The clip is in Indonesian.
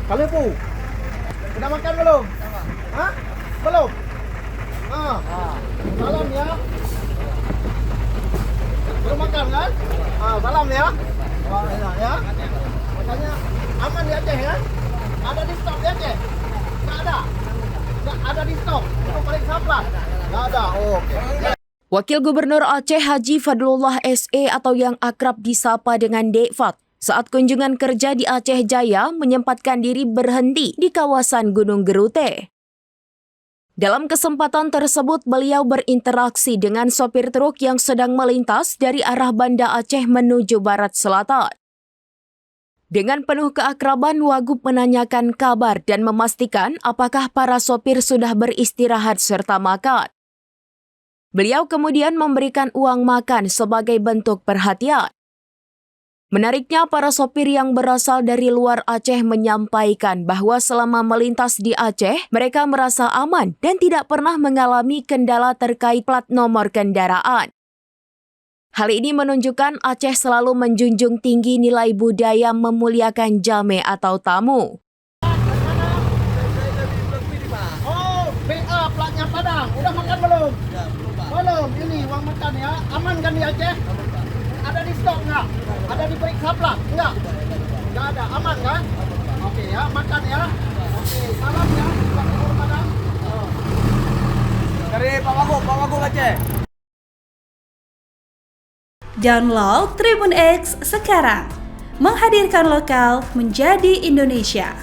Kalipu. Udah makan belum? Hah? Belum? Salam ya. Belum makan kan? Salam ya. Wah, enak ya. Makanya aman di Aceh ya? Ada di stok di Aceh? Nggak ada? Nggak ada di stok? Itu paling saplas? Nggak ada? Oh, oke. Wakil Gubernur Aceh Haji Fadlullah SE atau yang akrab disapa dengan Dek Fat saat kunjungan kerja di Aceh Jaya menyempatkan diri berhenti di kawasan Gunung Gerute. Dalam kesempatan tersebut, beliau berinteraksi dengan sopir truk yang sedang melintas dari arah Banda Aceh menuju Barat Selatan. Dengan penuh keakraban, Wagub menanyakan kabar dan memastikan apakah para sopir sudah beristirahat serta makan. Beliau kemudian memberikan uang makan sebagai bentuk perhatian. Menariknya, para sopir yang berasal dari luar Aceh menyampaikan bahwa selama melintas di Aceh, mereka merasa aman dan tidak pernah mengalami kendala terkait plat nomor kendaraan. Hal ini menunjukkan Aceh selalu menjunjung tinggi nilai budaya memuliakan jame atau tamu. Oh, BA platnya Padang. Udah makan belum? Belum. Ini uang makan ya. Aman kan di Aceh? Ada di stok nggak? Ada di periksa plat? Nggak? Nggak ada. Aman kan? Oke ya, makan ya. Oke, salam ya. Plat nomor Padang. Dari Pak Wagub Aceh. Download Tribun X sekarang, menghadirkan lokal menjadi Indonesia.